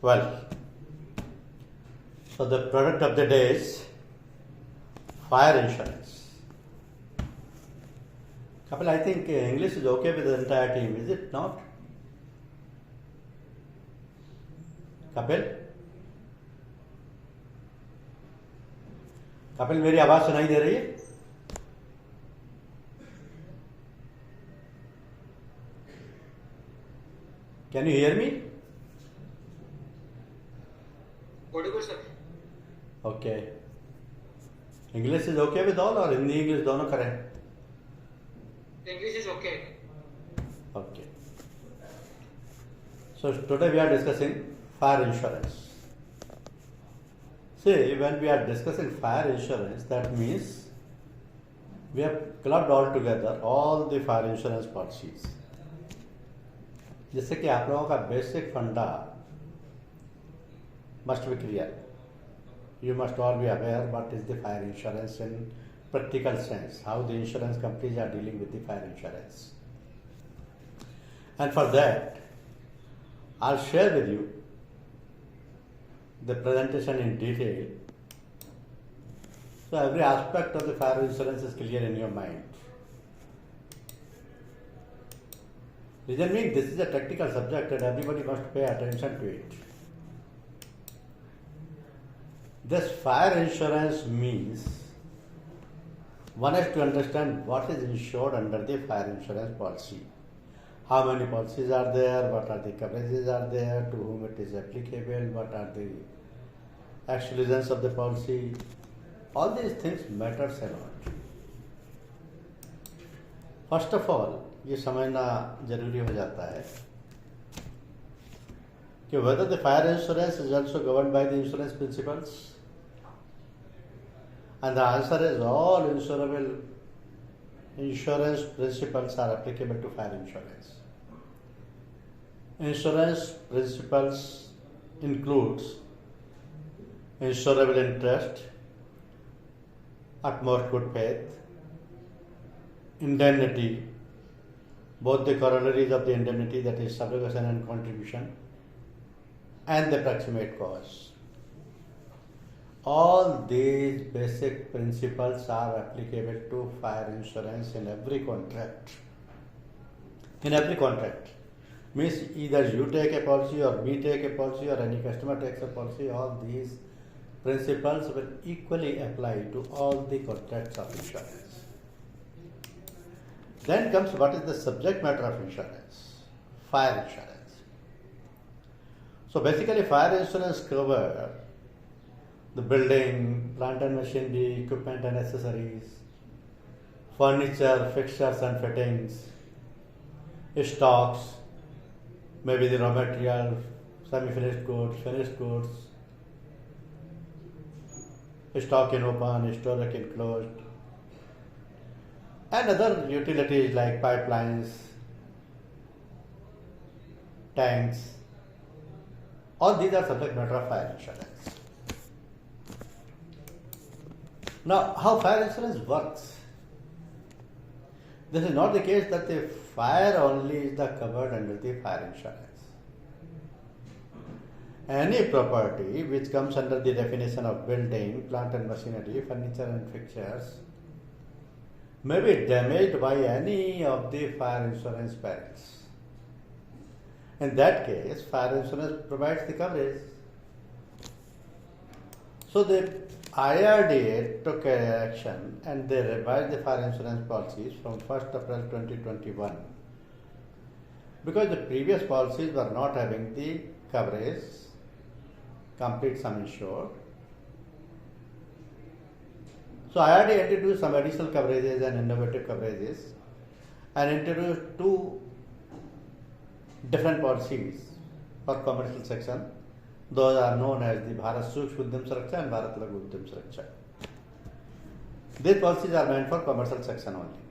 Well, so the product of the day is fire insurance. Kapil, I think English is okay with the entire team, is it not? Kapil? Kapil मेरी आवाज सुनाई दे रही है? Can you hear me? Audible, sir. Okay. English is okay with all or Hindi English दोनों करें? English is okay. Okay. So today we are discussing fire insurance. See, when we are discussing fire insurance, that means we have clubbed all together all the fire insurance policies. जिससे कि आप लोगों का basic फंडा must be clear. You must all be aware what is the fire insurance in practical sense, how the insurance companies are dealing with the fire insurance. And for that, I'll share with you the presentation in detail. So every aspect of the fire insurance is clear in your mind. Reason being, this is a technical subject and everybody must pay attention to it. This fire insurance means one has to understand what is insured under the fire insurance policy. How many policies are there, what are the coverages are there, to whom it is applicable, what are the exclusions of the policy. All these things matters a lot. First of all, ये समझना जरूरी हो जाता है कि whether the fire insurance is also governed by the insurance principles, and the answer is all insurance principles are applicable to fire insurance. Insurance principles includes insurable interest, utmost good faith, indemnity, both the corollaries of the indemnity, that is subrogation and contribution, and the proximate cause. All these basic principles are applicable to fire insurance in every contract. In every contract. Means either you take a policy or me take a policy or any customer takes a policy, all these principles will equally apply to all the contracts of insurance. Then comes what is the subject matter of insurance? Fire insurance. So basically fire insurance covers the building, plant and machinery, equipment and accessories, furniture, fixtures and fittings, stocks, maybe the raw material, semi-finished goods, finished goods, stock in open, storage in closed, and other utilities like pipelines, tanks. All these are subject matter of fire insurance. Now, how fire insurance works? This is not the case that the fire only is the covered under the fire insurance. Any property which comes under the definition of building, plant and machinery, furniture and fixtures may be damaged by any of the fire insurance perils. In that case, fire insurance provides the coverage. So the IRDA took action and they revised the fire insurance policies from 1st April 2021 because the previous policies were not having the coverage, complete sum insured. So IRDA introduced some additional coverages and innovative coverages and introduced two different policies for commercial section. Those are known as the Bharat Sukshma Udyam Suraksha and Bharat Laghu Udyam Suraksha. These policies are meant for commercial section only.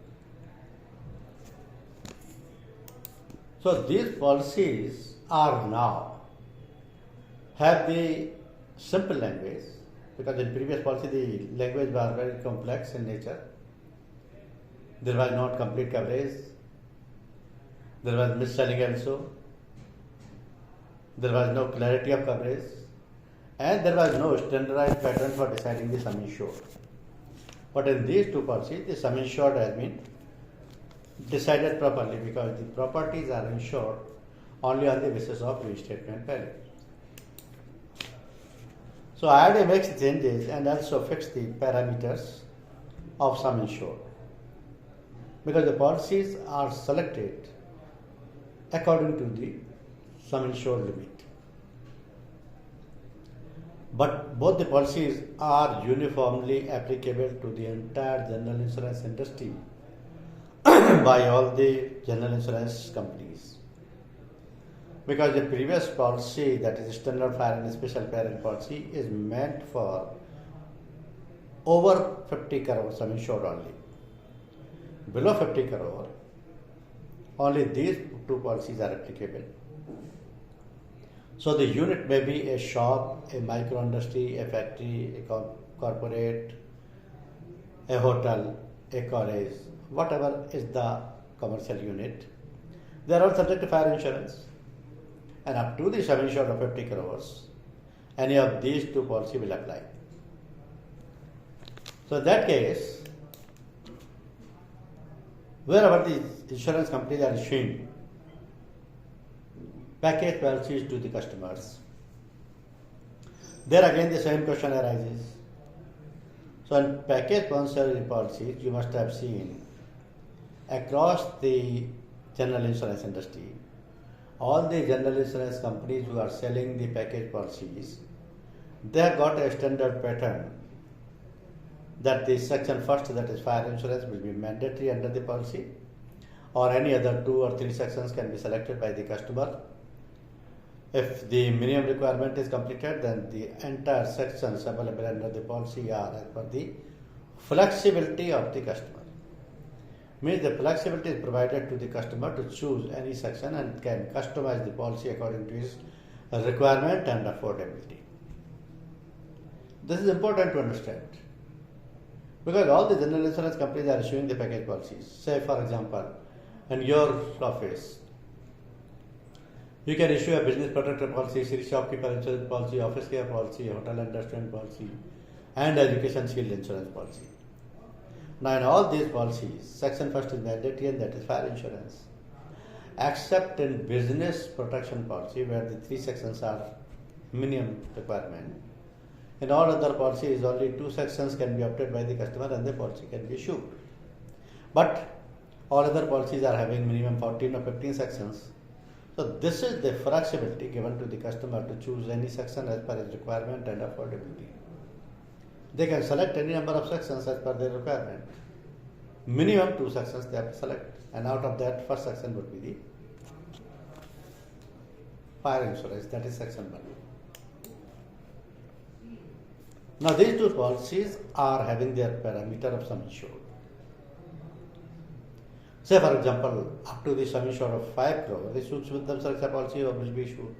So these policies are now have the simple language, because in previous policy the language was very complex in nature. There was not complete coverage. There was mis-selling also. There was no clarity of coverage, and there was no standardized pattern for deciding the sum insured. But in these two policies, the sum insured has been decided properly because the properties are insured only on the basis of reinstatement value. So IRDA makes changes and also fix the parameters of sum insured because the policies are selected according to the sum insured limit. But both the policies are uniformly applicable to the entire general insurance industry by all the general insurance companies. Because the previous policy, that is standard fire and special peril policy, is meant for over 50 crore sum insured only. Below 50 crore, only these two policies are applicable. So the unit may be a shop, a micro industry, a factory, a corporate, a hotel, a college, whatever is the commercial unit. They are all subject to fire insurance. And up to the sum insured of 50 crores, any of these two policies will apply. So in that case, wherever the insurance companies are issuing package policies to the customers, there again the same question arises. So in package policies, you must have seen across the general insurance industry, all the general insurance companies who are selling the package policies, they have got a standard pattern that the section first, that is fire insurance, will be mandatory under the policy, or any other 2 or 3 sections can be selected by the customer. If the minimum requirement is completed, then the entire sections available under the policy are as per the flexibility of the customer. Means the flexibility is provided to the customer to choose any section and can customize the policy according to his requirement and affordability. This is important to understand because all the general insurance companies are issuing the package policies. Say for example, in your office, you can issue a business protector policy, city shopkeeper insurance policy, office care policy, hotel and restaurant policy, and education shield insurance policy. Now in all these policies, section first is mandatory and that is fire insurance. Except in business protection policy where the 3 sections are minimum requirement. In all other policies, only 2 sections can be opted by the customer and the policy can be issued. But all other policies are having minimum 14 or 15 sections. So this is the flexibility given to the customer to choose any section as per his requirement and affordability. They can select any number of sections as per their requirement. Minimum 2 sections they have to select, and out of that, first section would be the fire insurance, that is section 1. Now these two policies are having their parameter of sum insured. Say for example, up to the sum insured of 5 crore, the Sudam Suraksha policy will be issued,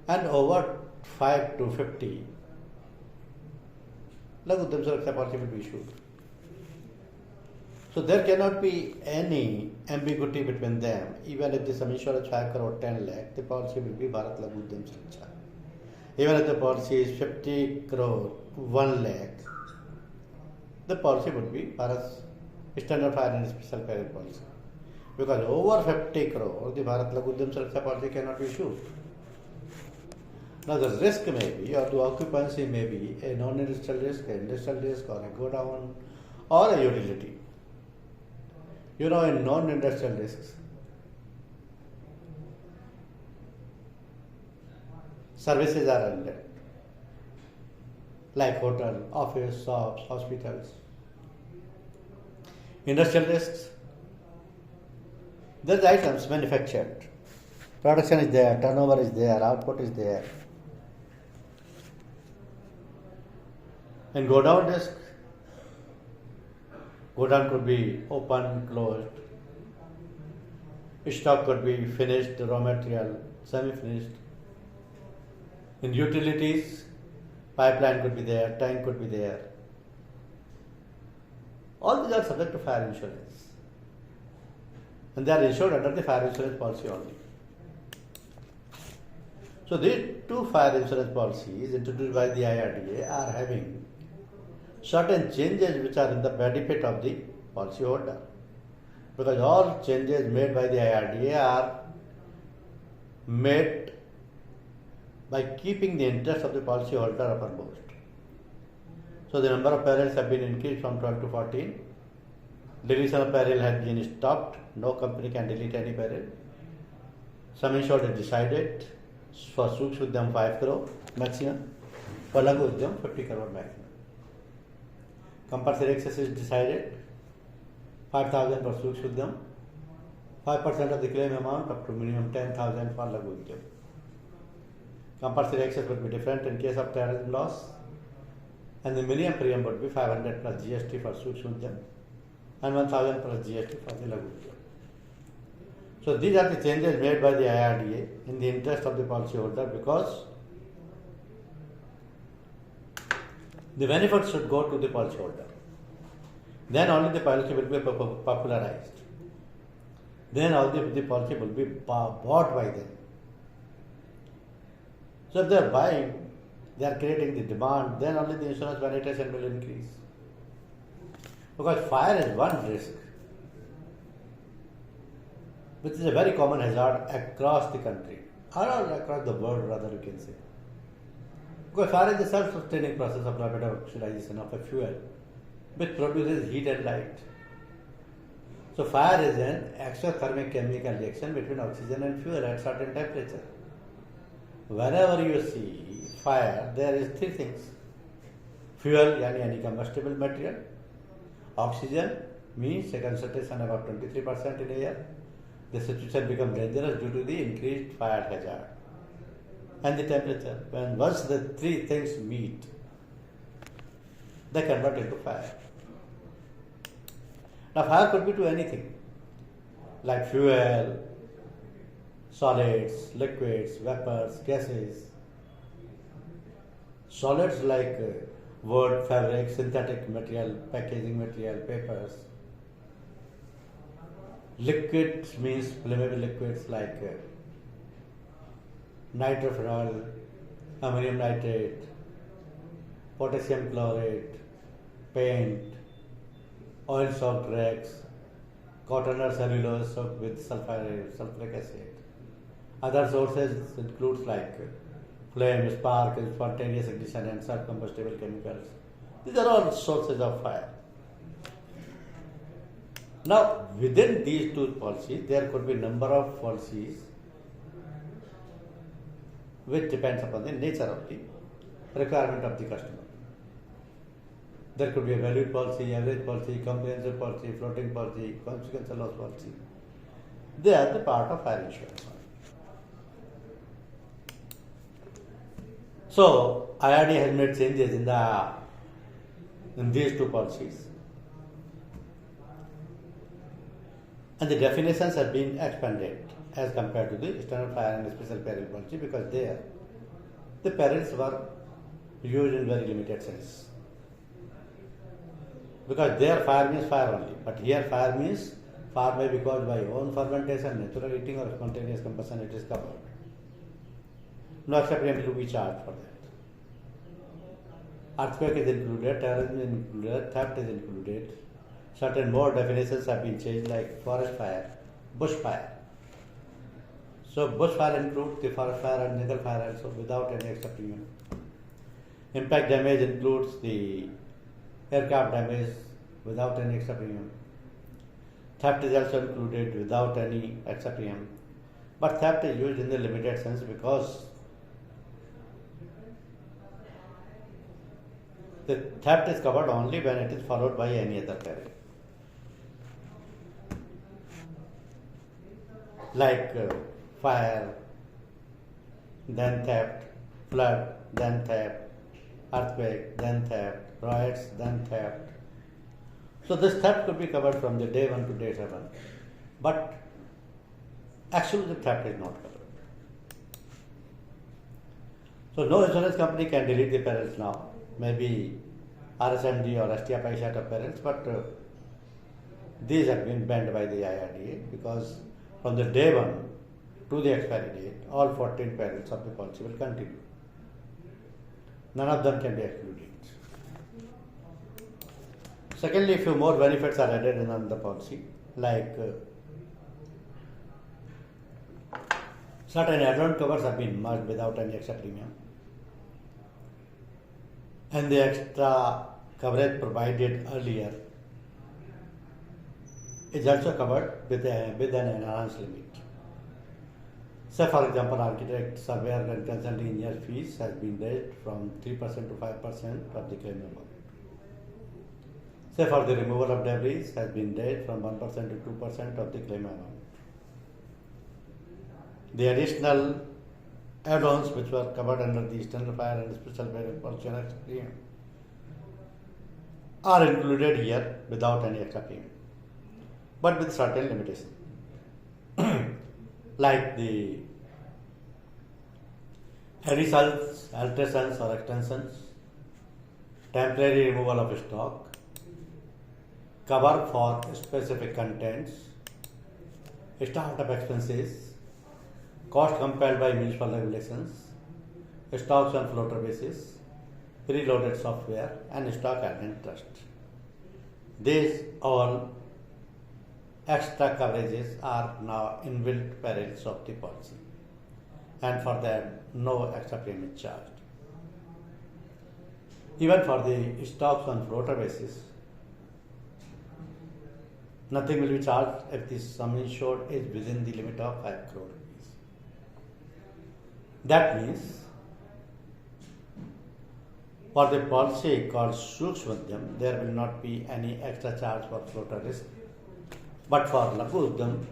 and over 5 to 50, Lagudam Suraksha policy will be issued. So there cannot be any ambiguity between them. Even if the sum insured is 5 crore 10 lakh, the policy will be Bharat Lagudam Suraksha. Even if the policy is 50 crore 1 lakh, the policy would be Bharat Standard Fire and Special Peril policy. Because over 50 crore, the Bharat Lagudam Suraksha policy cannot be issued. Now the risk may be, or the occupancy may be a non-industrial risk, an industrial risk, or a go down, or a utility. You know, in non-industrial risks, services are rendered, like hotel, office, shops, hospitals. Industrial risks, there's items manufactured. Production is there, turnover is there, output is there. And go down risk, go down could be open, closed. Stock could be finished, raw material, semi-finished. In utilities, pipeline could be there, tank could be there. All these are subject to fire insurance. And they are insured under the fire insurance policy only. So these two fire insurance policies introduced by the IRDA are having certain changes which are in the benefit of the policyholder. Because all changes made by the IRDA are made by keeping the interest of the policyholder uppermost. So the number of perils have been increased from 12 to 14. Deletion of peril has been stopped. No company can delete any peril. Sum insured is decided. For Sukshma Udyam 5 crore maximum. For Laghu Udyam 50 crore maximum. Compulsory excess is decided. 5,000 for Sukshma Udyam. 5% of the claim amount up to minimum 10,000 for Laghu Udyam. Compulsory excess would be different in case of terrorism loss. And the minimum premium would be 500 plus GST for Sukshma Udyam and 1,000 plus GST for the Laghu Udyam. So these are the changes made by the IRDA in the interest of the policyholder, because the benefits should go to the policyholder. Then only the policy will be popularized. Then only the policy will be bought by them. So if they are buying, they are creating the demand, then only the insurance penetration will increase. Because fire is one risk, which is a very common hazard across the country, or across the world rather you can say. Because fire is a self-sustaining process of rapid oxidation of a fuel which produces heat and light. So fire is an exothermic chemical reaction between oxygen and fuel at certain temperature. Wherever you see fire, there is three things. Fuel, yani any combustible material. Oxygen means a concentration about 23% in air. The situation becomes dangerous due to the increased fire hazard. And the temperature. When once the three things meet, they convert into fire. Now fire could be to anything, like fuel, solids, liquids, vapors, gases. Solids like wood, fabric, synthetic material, packaging material, papers. Liquids means flammable liquids like nitrophenol, ammonium nitrate, potassium chlorate, paint, oil soaked rags, cotton or cellulose soaked with sulfuric acid. Other sources includes like flame, spark, spontaneous ignition and self-combustible chemicals. These are all sources of fire. Now, within these two policies, there could be number of policies which depends upon the nature of the requirement of the customer. There could be a valued policy, average policy, comprehensive policy, floating policy, consequential loss policy. They are the part of fire insurance. So, IRD has made changes in these two policies. And the definitions have been expanded as compared to the standard fire and special peril policy, because there the perils were used in very limited sense. Because there fire means fire only, but here fire means fire may be caused by own fermentation, natural heating or spontaneous combustion, it is covered. No extra premium to be charged for that. Earthquake is included, terrorism is included, theft is included. Certain more definitions have been changed, like forest fire, bush fire. So bush fire includes the forest fire and jungle fire also without any extra premium. Impact damage includes the aircraft damage without any extra premium. Theft is also included without any extra premium. But theft is used in the limited sense, because the theft is covered only when it is followed by any other peril. Like fire, then theft, flood, then theft, earthquake, then theft, riots, then theft. So this theft could be covered from the day 1 to day 7. But actually the theft is not covered. So no insurance company can delete the perils now. Maybe RSMD or STFI set of perils, but these have been banned by the IRDA, because from the day 1 to the expiry date, all 14 periods of the policy will continue. None of them can be excluded. Secondly, a few more benefits are added in on the policy, like certain add-on covers have been merged without any extra premium, and the extra coverage provided earlier is also covered with an enhanced limit. Say for example, architect, surveyor and consulting engineer fees has been raised from 3% to 5% of the claim amount. Say for the removal of debris has been raised from 1% to 2% of the claim amount. The additional add-ons which were covered under the standard fire and special variant policy and extra premium are included here without any extra premium, but with certain limitations. Like the additions, alterations or extensions, temporary removal of stock, cover for specific contents, start-up expenses, cost compelled by municipal regulations, stocks on floater basis, preloaded software and stock admin trust. These all extra coverages are now inbuilt perils of the policy, and for them no extra premium is charged. Even for the stocks on floater basis, nothing will be charged if the sum insured is within the limit of 5 crore rupees. That means for the policy called Sukshmadhyam, there will not be any extra charge for floater risk, but for Laghu Udyam,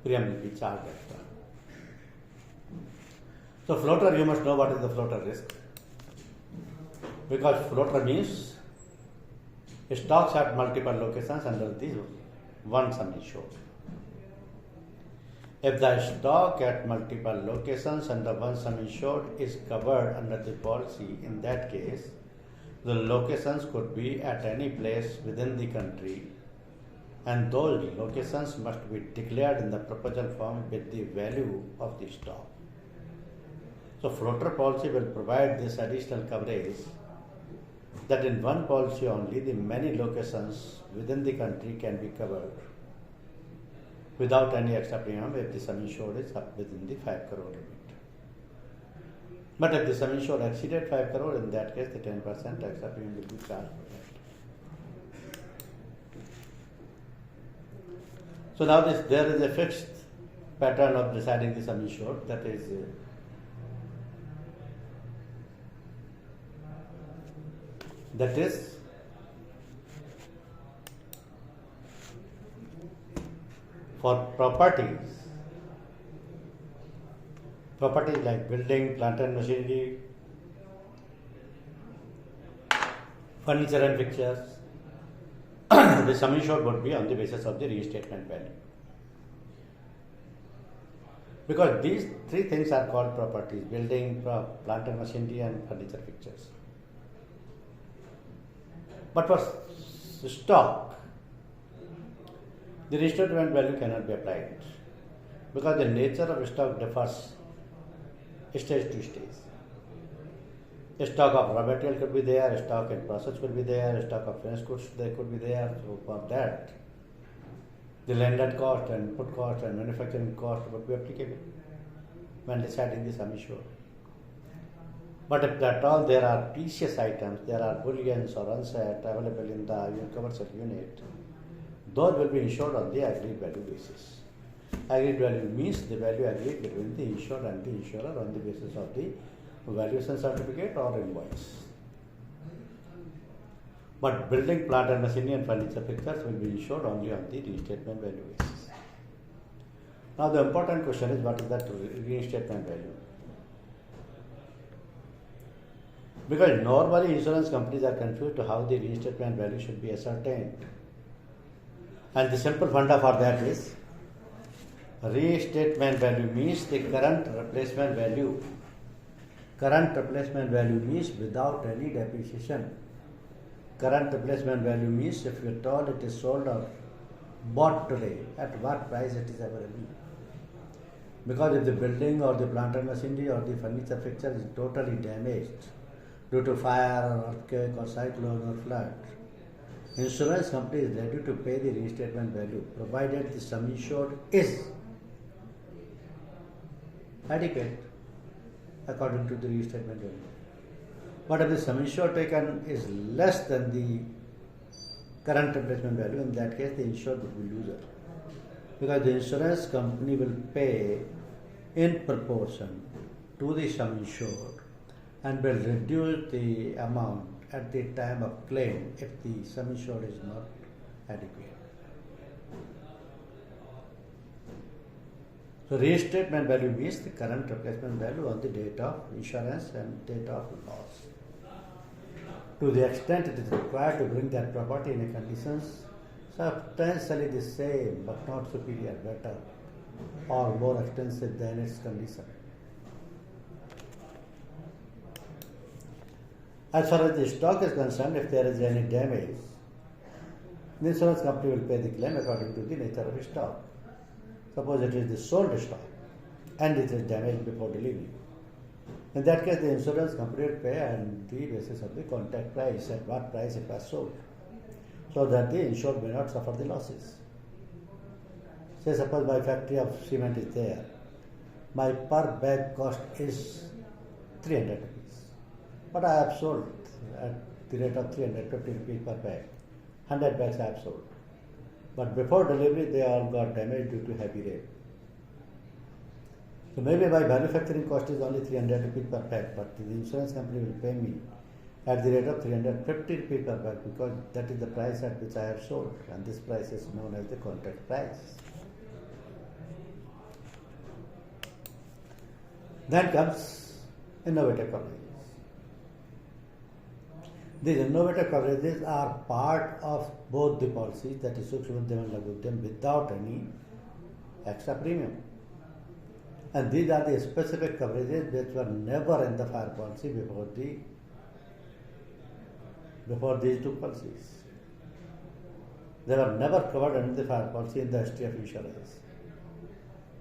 premium will be charged extra. So floater, you must know what is the floater risk, because floater means stocks at multiple locations under the one sum insured. If the stock at multiple locations under one sum insured is covered under the policy, in that case, the locations could be at any place within the country, and those locations must be declared in the proposal form with the value of the stock. So floater policy will provide this additional coverage that in one policy only the many locations within the country can be covered without any extra premium if the sum insured is up within the 5 crore limit. But if the sum insured exceeded 5 crore, in that case the 10% extra premium will be charged for that. So now there is a fixed pattern of deciding the sum insured, that is for properties like building, plant and machinery, furniture and fixtures, the sum insured would be on the basis of the reinstatement value. Because these three things are called properties: building, plant and machinery and furniture fixtures. But for stock, the reinstatement value cannot be applied because the nature of stock differs stage to stage. Stock of raw material could be there, stock in process could be there, stock of finished goods could be there. So for that, the landed cost and input cost and manufacturing cost would be applicable when deciding the sum insured. But if at all there are precious items, there are bullions or unset available in the commercial unit, those will be insured on the agreed value basis. Agreed value means the value agreed between the insured and the insurer on the basis of the valuation certificate or invoice. But building, plant and machinery and furniture fixtures will be insured only on the reinstatement value basis. Now the important question is, what is that reinstatement value? Because normally insurance companies are confused to how the reinstatement value should be ascertained. And the simple funda for that is, reinstatement value means the current replacement value. Current replacement value means without any depreciation. Current replacement value means if you told it is sold or bought today, at what price it is available. Because if the building or the plant and machinery or the furniture fixture is totally damaged due to fire or earthquake or cyclone or flood, insurance company is ready to pay the reinstatement value provided the sum insured is adequate according to the reinstatement value. But if the sum insured taken is less than the current replacement value, in that case the insured would be loser. Because the insurance company will pay in proportion to the sum insured and will reduce the amount at the time of claim if the sum insured is not adequate. So reinstatement value means the current replacement value on the date of insurance and date of loss. To the extent it is required to bring that property in a conditions substantially the same but not superior, better or more extensive than its condition. As far as the stock is concerned, if there is any damage, the insurance company will pay the claim according to the nature of the stock. Suppose it is the sold stock and it is damaged before delivery. In that case, the insurance company will pay on the basis of the contract price, at what price it was sold, so that the insured may not suffer the losses. Say suppose my factory of cement is there, my per bag cost is 300 rupees, but I have sold at the rate of 350 rupees per bag. 100 bags I have sold. But before delivery they all got damaged due to heavy rain. So maybe my manufacturing cost is only 300 rupees per bag, but the insurance company will pay me at the rate of 350 rupees per bag because that is the price at which I have sold, and this price is known as the contract price. Then comes innovative coverages. These innovative coverages are part of both the policies, that is Sukshma Udyam and Laghu Udyam, without any extra premium. And these are the specific coverages which were never in the fire policy before these two policies. They were never covered under the fire policy in the history of insurance.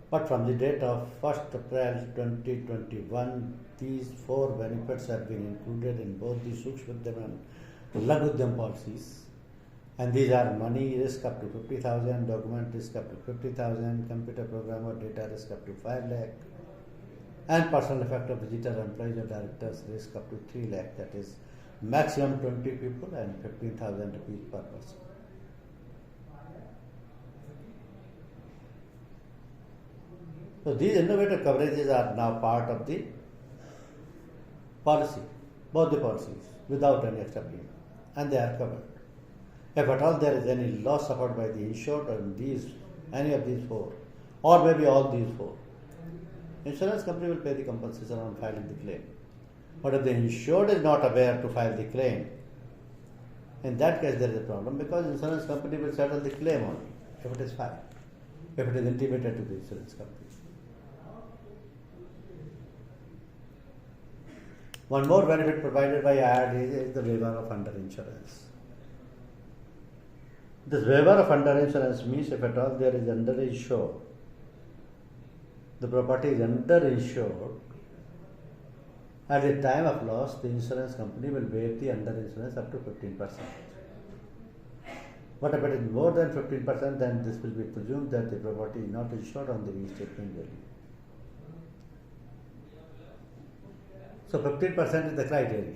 But from the date of 1st April 2021, these four benefits have been included in both the Sukshma Udyam and Laghu Udyam policies. And these are money risk up to 50,000, document risk up to 50,000, computer program or data risk up to 5 lakh, and personal effect of visitor, employees or directors risk up to 3 lakh, that is maximum 20 people and 15,000 rupees per person. So these innovative coverages are now part of the policy, both the policies, without any extra premium, and they are covered. If at all there is any loss suffered by the insured on any of these four, or maybe all these four, insurance company will pay the compensation on filing the claim. But if the insured is not aware to file the claim, in that case there is a problem, because insurance company will settle the claim only if it is filed, if it is intimated to the insurance company. One more benefit provided by IRDA is the waiver of underinsurance. This waiver of underinsurance means if at all there is underinsured, the property is underinsured, at the time of loss, the insurance company will waive the underinsurance up to 15%. But if it is more than 15%, then this will be presumed that the property is not insured on the reinstatement value. So 15% is the criteria.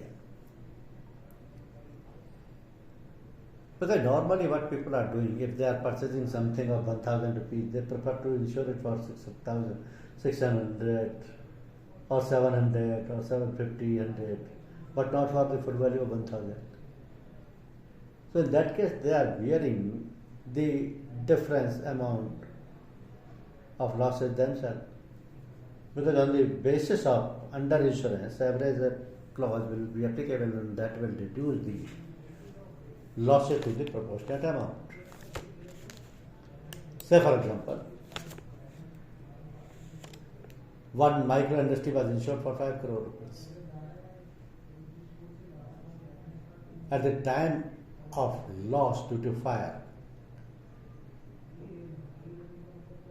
Because normally what people are doing, if they are purchasing something of 1,000 rupees, they prefer to insure it for 600 or 700 or 750, 100, but not for the full value of 1,000. So in that case, they are bearing the difference amount of losses themselves. Because on the basis of underinsurance, average clause will be applicable and that will reduce the losses to the proportionate amount. Say for example, one micro industry was insured for 5 crore rupees. At the time of loss due to fire,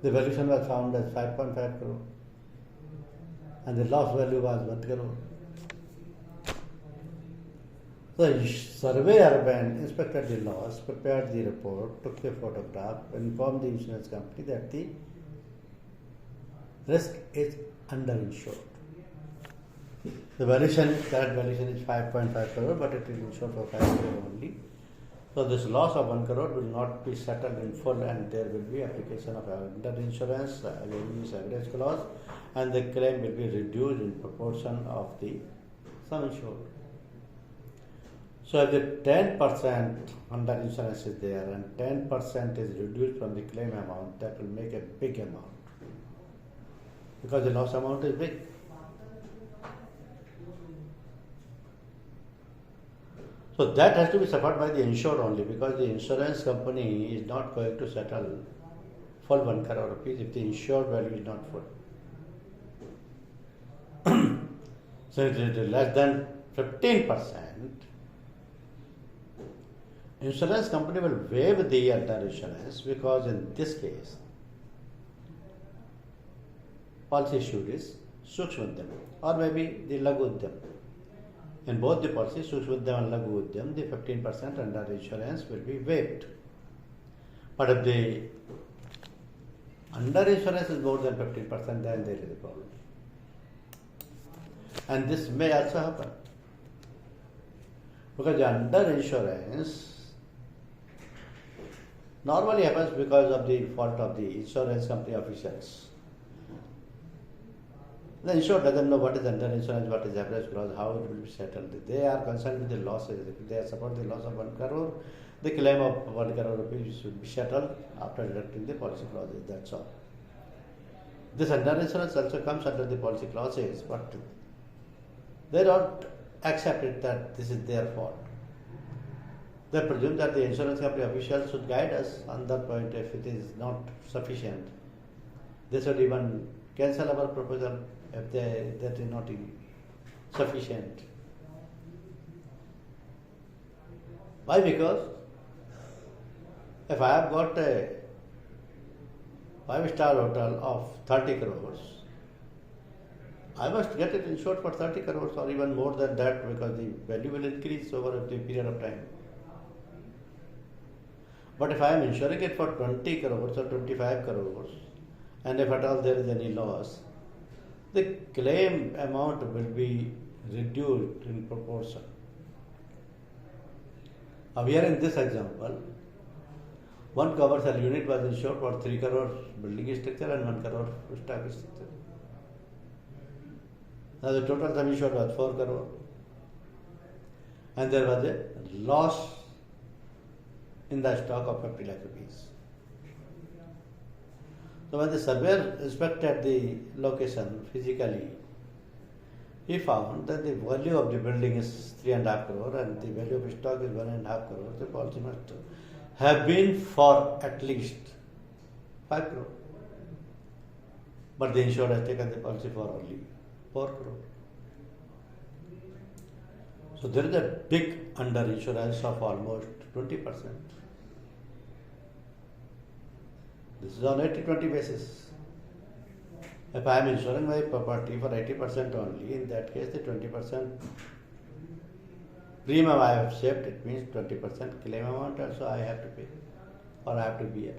The valuation was found as 5.5 crore and the loss value was 1 crore. The surveyor, when inspected the loss, prepared the report, took the photograph, informed the insurance company that the risk is underinsured. The valuation, correct valuation is 5.5 crore, but it is insured for 5 crore only. So this loss of 1 crore will not be settled in full, and there will be application of underinsurance, average clause, and the claim will be reduced in proportion of the sum insured. So if the 10% underinsurance is there and 10% is reduced from the claim amount, that will make a big amount because the loss amount is big. So that has to be suffered by the insured only, because the insurance company is not going to settle full 1 crore rupees if the insured value is not full. So if it is less than 15%, insurance company will waive the underinsurance, because in this case, policy issued is Sukshma Udyam or maybe the Laghu Udyam. In both the policies, Sukshma Udyam and Laghu Udyam, the 15% underinsurance will be waived. But if the underinsurance is more than 15%, then there is a problem. And this may also happen, because the underinsurance normally happens because of the fault of the insurance company officials. The insured doesn't know what is underinsurance, what is average clause, how it will be settled. They are concerned with the losses. If they support the loss of 1 crore, the claim of 1 crore rupees should be settled after deducting the policy clauses. That's all. This underinsurance also comes under the policy clauses, but they don't accept it that this is their fault. They presume that the insurance company officials should guide us on that point. If it is not sufficient, they should even cancel our proposal if that is not sufficient. Why? Because if I have got a 5-star hotel of 30 crores, I must get it insured for 30 crores or even more than that, because the value will increase over the period of time. But if I am insuring it for 20 crores or 25 crores, and if at all there is any loss, the claim amount will be reduced in proportion. Now here in this example, one commercial unit was insured for 3 crore building structure and 1 crore stock structure. Now the total sum insured was 4 crore, and there was a loss in the stock of 50 lakh rupees. So when the surveyor inspected the location physically, he found that the value of the building is 3.5 crore and the value of stock is 1.5 crore. The policy must have been for at least 5 crore. But the insured has taken the policy for only 4 crore. So there is a big underinsurance of almost 20%. This is on 80-20 basis. If I am insuring my property for 80% only, in that case the 20% premium I have saved, it means 20% claim amount also I have to pay or I have to bear.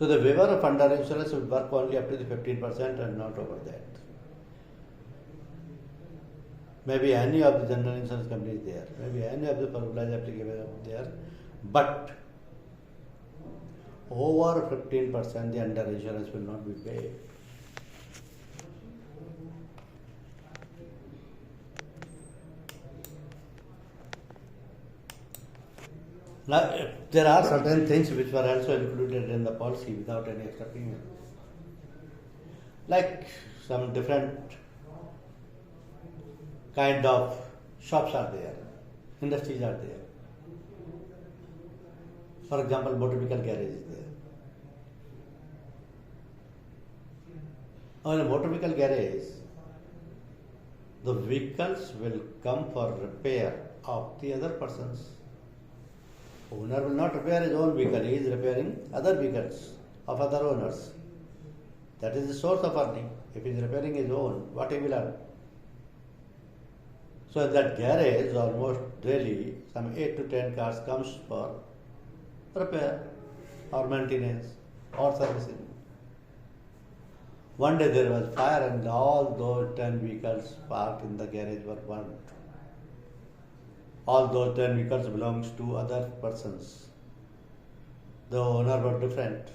So the waiver of underinsurance will work only up to the 15% and not over that. Maybe any of the general insurance companies there, maybe any of the formalized applicable there, but over 15% the underinsurance will not be paid. Now, there are certain things which were also included in the policy without any extra premium, like some different kind of shops are there, industries are there. For example, motor vehicle garage is there. Now in a motor vehicle garage, the vehicles will come for repair of the other persons. Owner will not repair his own vehicle, he is repairing other vehicles of other owners. That is the source of earning. If he is repairing his own, what he will earn? So in that garage, almost daily, some 8 to 10 cars comes for repair or maintenance or servicing. One day there was fire and all those 10 vehicles parked in the garage were burned. All those 10 vehicles belongs to other persons. The owner was different.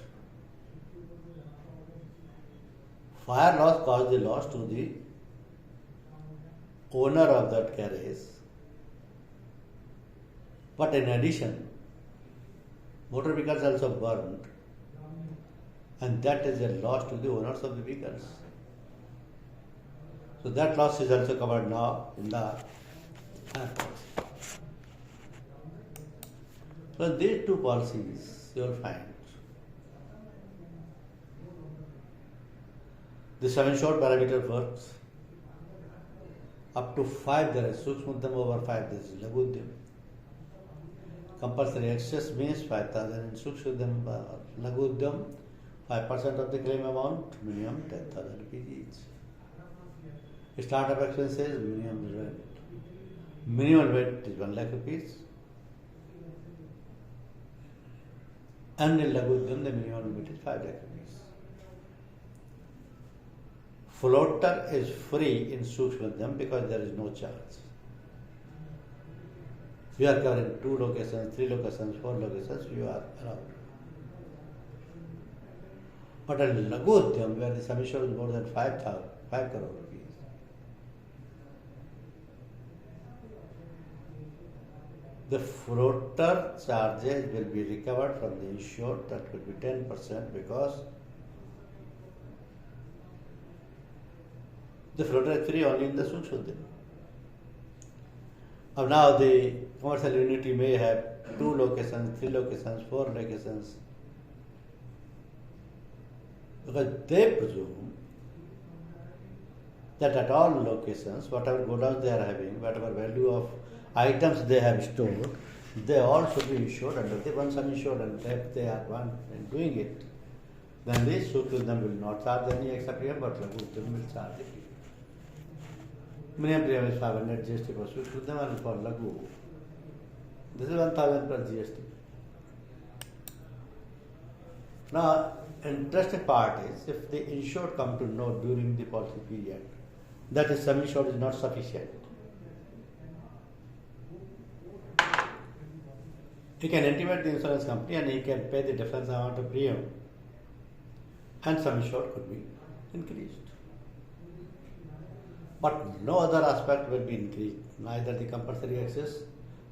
Fire loss caused the loss to the owner of that garage. But in addition, motor vehicles also burned, and that is a loss to the owners of the vehicles. So that loss is also covered now in the fire policy. So these two policies you will find. The sum insured parameter works. Up to 5 there is Sukshmuddam, over 5 there is Lagudyam. Compulsory excess means 5,000 in Sukshmuddam, Lagudyam, 5% of the claim amount, minimum 10,000 rupees each. Startup expenses, minimum rent. Minimum rent is 1 lakh rupees. And in Lagudyam, the minimum limit is 5 lakh rupees. Floater is free in Sukshmuddam because there is no charge. We are covering 2 locations, 3 locations, 4 locations, you are allowed. But in Lagudyam, where the sum insured is more than 5 crore rupees, the floater charges will be recovered from the insured, that will be 10% because the floater is free only in the Sukshmuddam. Now the commercial unit may have 2 locations, 3 locations, 4 locations, because they presume that at all locations, whatever godowns they are having, whatever value of items they have stored, they all should be insured under the one sum insured, and if they are one in doing it, then this Sukshmuddam will not charge any extra premium, but Lagudyam will charge it. Minimum premium is 500 GST for Sukshmuddam, and for Lagu, this is 1,000 plus GST. Now, interesting part is if the insured come to know during the policy period that his sum insured is not sufficient, he can intimate the insurance company and he can pay the difference amount of premium, and sum insured could be increased. But no other aspect will be increased, neither the compulsory excess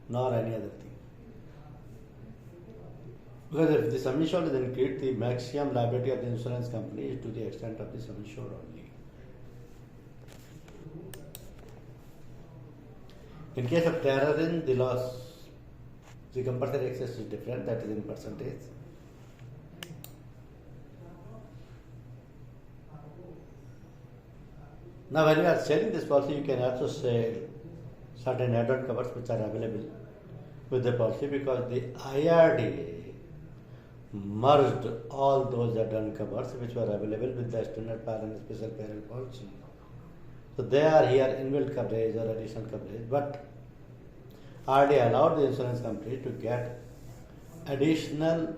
nor any other thing. Because if the sum insured is increased, the maximum liability of the insurance company is to the extent of the sum insured only. In case of terrorism, the loss, the compulsory excess is different, that is in percentage. Now, when you are selling this policy, you can also sell certain add-on covers which are available with the policy, because the IRDA merged all those add-on covers which were available with the standard par and special peril policy. So they are here inbuilt coverage or additional coverage, but RDA allowed the insurance company to get additional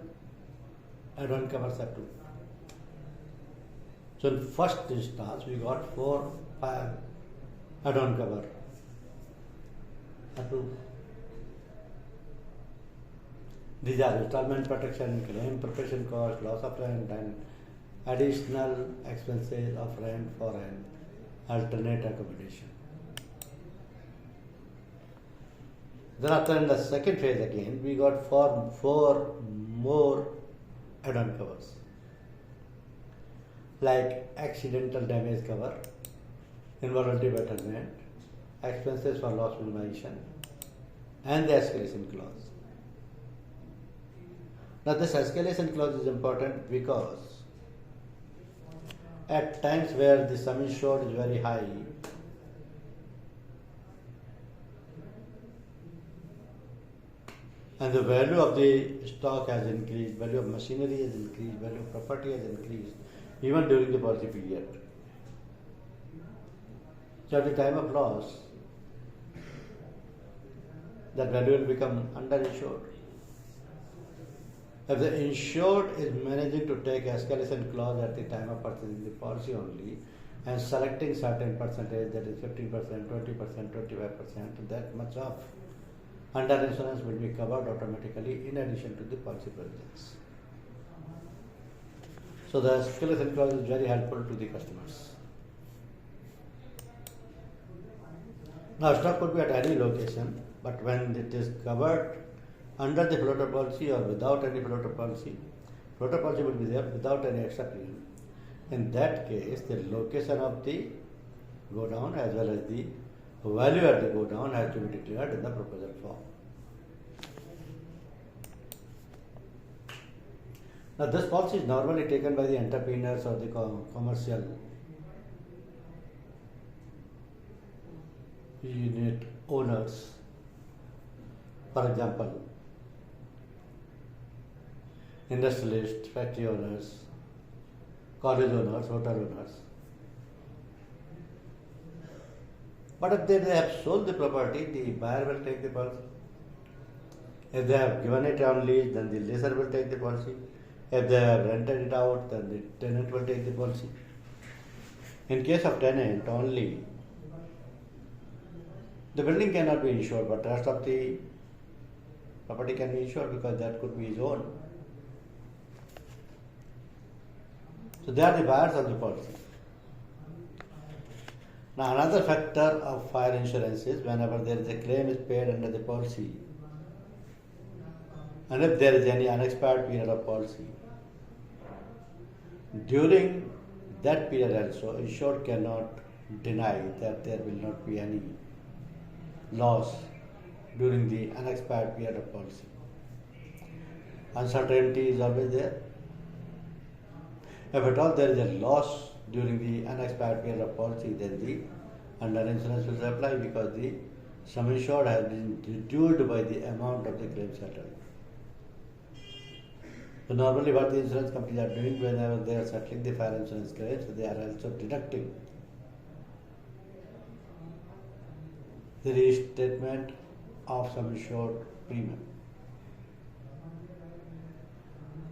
add-on covers up to. So in first instance, we got 4, 5 add-on cover approved. These are installment protection, claim preparation cost, loss of rent, and additional expenses of rent for an alternate accommodation. Then after in the second phase again, we got 4 more add-on covers, like accidental damage cover, involuntary betterment, expenses for loss minimization, and the escalation clause. Now this escalation clause is important because at times where the sum insured is very high, and the value of the stock has increased, value of machinery has increased, value of property has increased, even during the policy period. So at the time of loss, that value will become underinsured. If the insured is managing to take escalation clause at the time of purchasing the policy only and selecting certain percentage, that is 15%, 20%, 25%, that much of underinsurance will be covered automatically in addition to the policy provisions. So the escalation clause is very helpful to the customers. Now stock could be at any location, but when it is covered under the floater policy or without any floater policy will be there without any extra premium. In that case, the location of the go down as well as the value at the go down has to be declared in the proposal form. Now this policy is normally taken by the entrepreneurs or the commercial unit owners. For example, industrialists, factory owners, college owners, hotel owners. But if they have sold the property, the buyer will take the policy. If they have given it on lease, then the leaser will take the policy. If they have rented it out, then the tenant will take the policy. In case of tenant only, the building cannot be insured, but rest of the property can be insured because that could be his own. So they are the buyers of the policy. Now another factor of fire insurance is whenever there is a claim is paid under the policy, and if there is any unexpired period of policy, during that period also, insured cannot deny that there will not be any loss during the unexpired period of policy. Uncertainty is always there. If at all there is a loss during the unexpired period of policy, then the underinsurance will apply because the sum insured has been reduced by the amount of the claim settled. So normally what the insurance companies are doing whenever they are settling the fire insurance claims, they are also deducting the restatement of sum insured premium.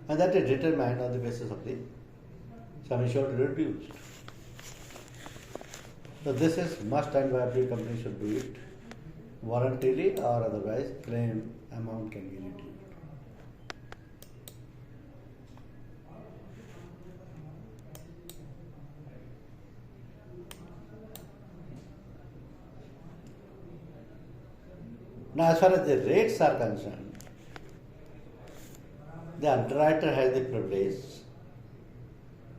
And that is determined on the basis of the sum insured reduced. So this is must and every company should do it voluntarily or otherwise claim amount can be reduced. Now as far as the rates are concerned, the underwriter has the privilege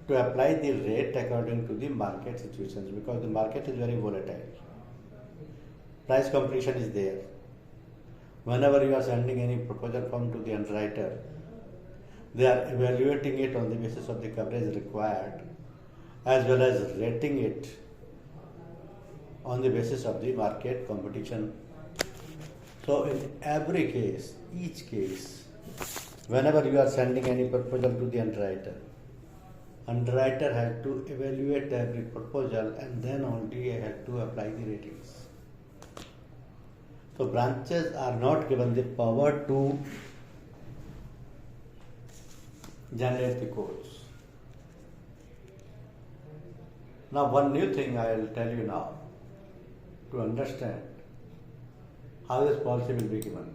to apply the rate according to the market situations because the market is very volatile. Price competition is there. Whenever you are sending any proposal form to the underwriter, they are evaluating it on the basis of the coverage required as well as rating it on the basis of the market competition. So in every case, each case, whenever you are sending any proposal to the underwriter has to evaluate every proposal and then only has to apply the ratings. So branches are not given the power to generate the codes. Now one new thing I will tell you now to understand how this policy will be given.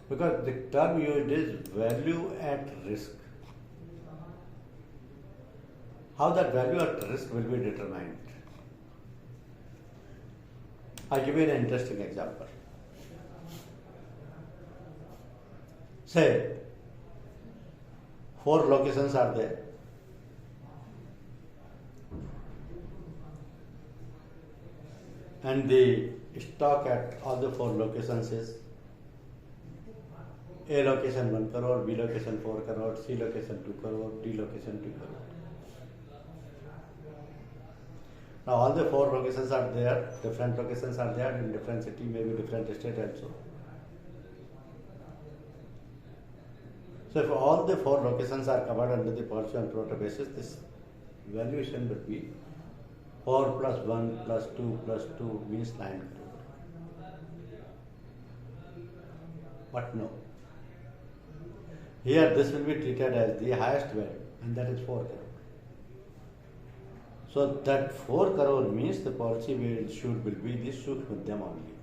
Because the term used is value at risk. How that value at risk will be determined? I'll give you an interesting example. Say, 4 locations are there. And the stock at all the 4 locations is A location 1 crore, B location 4 crore, C location 2 crore, D location 2 crore. Now all the four locations are there, different locations are there in different city, maybe different state also. So if all the four locations are covered under the policy on pro rata basis, this valuation will be 4 plus 1 plus 2 plus 2 means 9 crore. But no. Here this will be treated as the highest value and that is 4 crore. So that 4 crore means the policy will be the Sukshmadhyam only.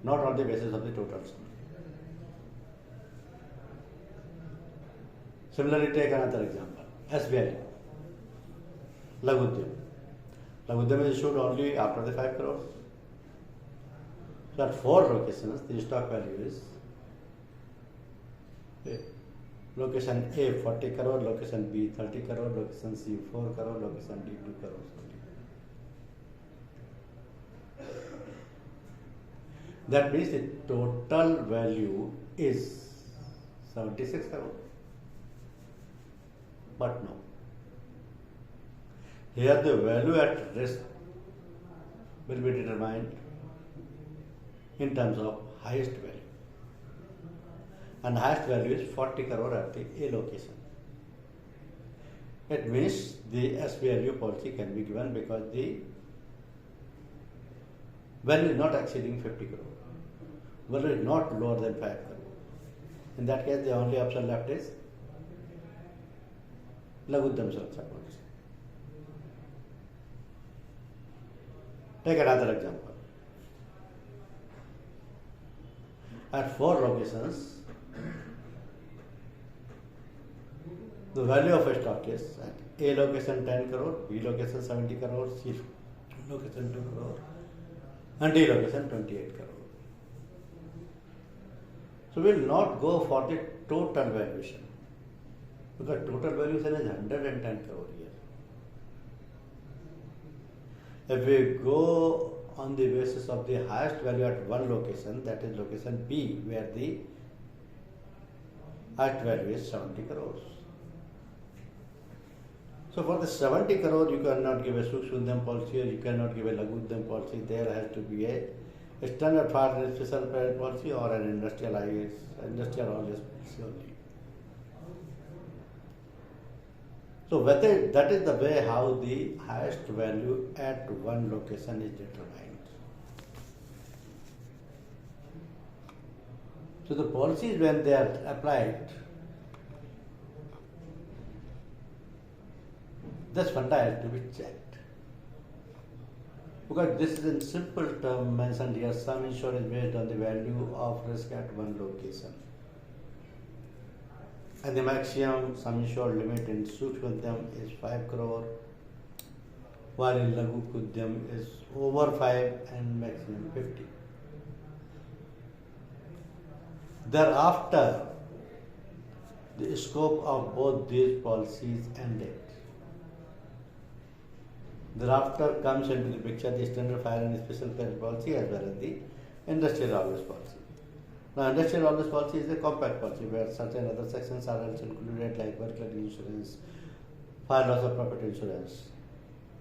Not on the basis of the total sum. Similarly, take another example. SBI, Lagudyam. Lagudyam is issued only after the 5 crores. So at 4 locations, the stock value is location A 40 crore, location B 30 crore, location C 4 crore, location D 2 crores. That means the total value is 76 crore. But no. Here the value at risk will be determined in terms of highest value. And highest value is 40 crore at the A location. It means the SVLU policy can be given because the value is not exceeding 50 crore. Value is not lower than 5 crore. In that case, the only option left is Lagudyam Suraksha policy. Take another example. At 4 locations, the value of a stock is at A location 10 crore, B location 70 crore, C location 2 crore, and D location 28 crore. So we will not go for the total valuation because total valuation is 110 crore here. If we go on the basis of the highest value at one location, that is location B, where the highest value is 70 crores. So for the 70 crore, you cannot give a Sukshmadhyam policy or you cannot give a Lagudyam policy. There has to be a standard fire and special peril policy or an industrial IS, industrial always policy only. So whether that is the way how the highest value at one location is determined. So the policies when they are applied, this funda has to be checked. Because this is in simple term mentioned here, sum insured is based on the value of risk at one location. And the maximum sum insured limit in Sukshmadhyam is 5 crore, while in Lagudyam is over 5 and maximum 50. Thereafter, the scope of both these policies ended. Thereafter comes into the picture the standard fire and special peril policy as well as the industrial always policy. Now, industrial always policy is a compact policy where certain other sections are also included like burglary insurance, fire loss of property insurance.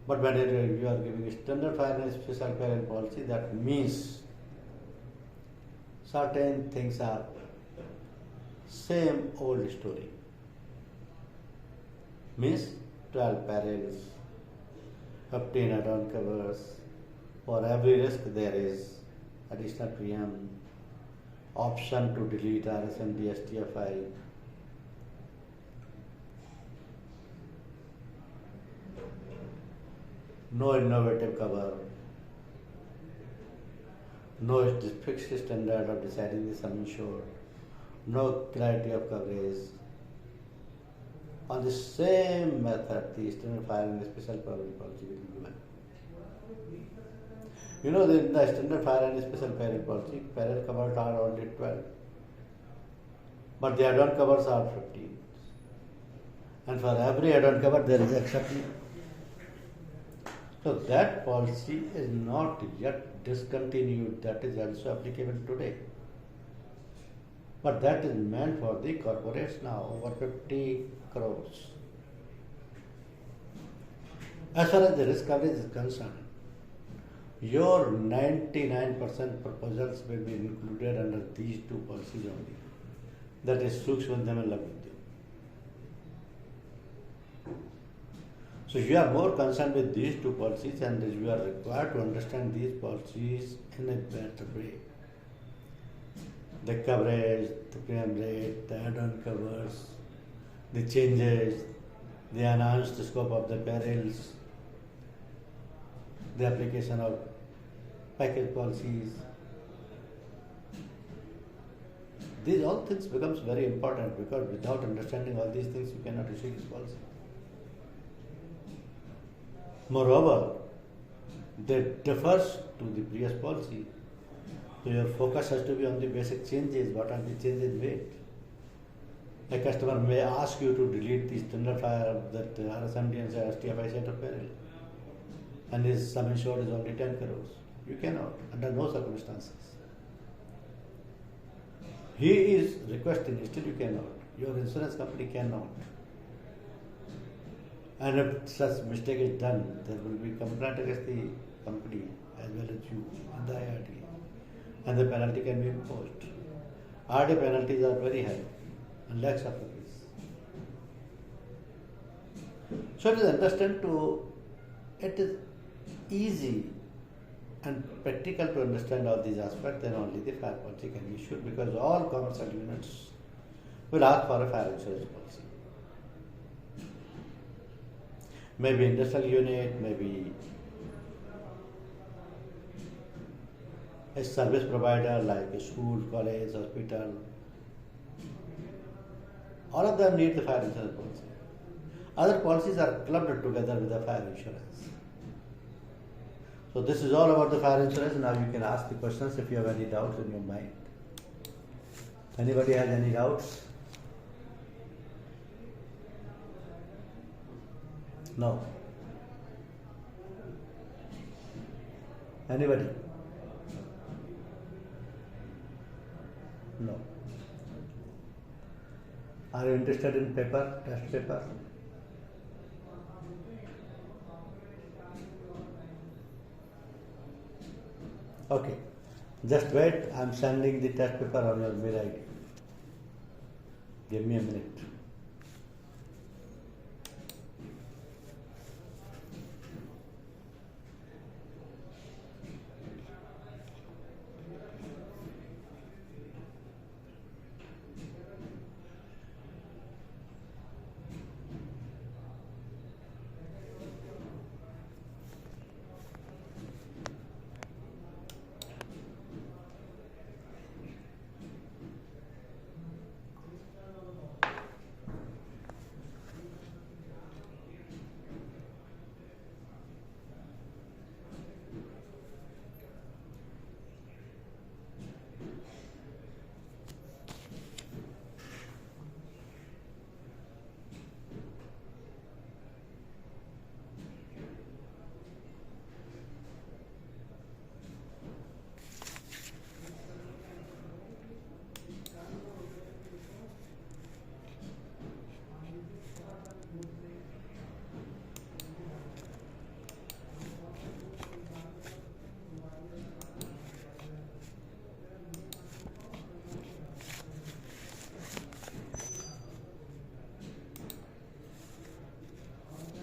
But when you are giving a standard fire and special peril policy, that means certain things are same old story. Means 12 perils, 15 add-on covers. For every risk there is additional premium, option to delete RSMD, STFI. No innovative cover. No fixed standard of deciding the sum insured. No clarity of coverage. On the same method, the standard fire and special peril policy will be given. You know, in the standard fire and special peril policy, peril covers are only 12. But the add-on covers are 15. And for every add-on cover, there is exception. So that policy is not yet discontinued. That is also applicable today. But that is meant for the corporates now, over 50 crores. As far as the risk coverage is concerned, your 99% proposals will be included under these two policies only. That is Sukshmandham and Labdhyam. So you are more concerned with these two policies and you are required to understand these policies in a better way. The coverage, the premium rate, the add-on covers, the changes, the enhanced scope of the perils, the application of package policies. These all things becomes very important because without understanding all these things you cannot issue this policy. Moreover, that differs to the previous policy. So your focus has to be on the basic changes. What are the changes made? A customer may ask you to delete the standard fire that RSMD and STFI set of peril, and his sum insured is only 10 crores. You cannot, under no circumstances. He is requesting, still you cannot. Your insurance company cannot. And if such mistake is done, there will be complaint against the company as well as you and the IRD. And the penalty can be imposed. RD penalties are very high, and lakhs of rupees. So it is easy and practical to understand all these aspects, then only the fire policy can be issued because all commercial units will ask for a fire insurance policy. Maybe industrial unit, maybe a service provider like a school, college, hospital. All of them need the fire insurance policy. Other policies are clubbed together with the fire insurance. So this is all about the fire insurance. Now you can ask the questions if you have any doubts in your mind. Anybody has any doubts? No. Anybody? No. Are you interested in paper, test paper? Okay. Just wait. I am sending the test paper on your mail ID. Give me a minute.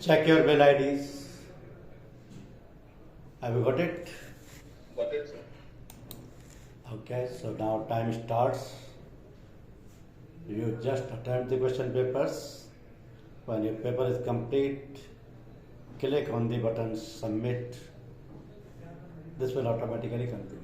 Check your mail IDs. Have you got it? Got it, sir. Okay, so now time starts. You just attempt the question papers. When your paper is complete, click on the button submit. This will automatically come to me.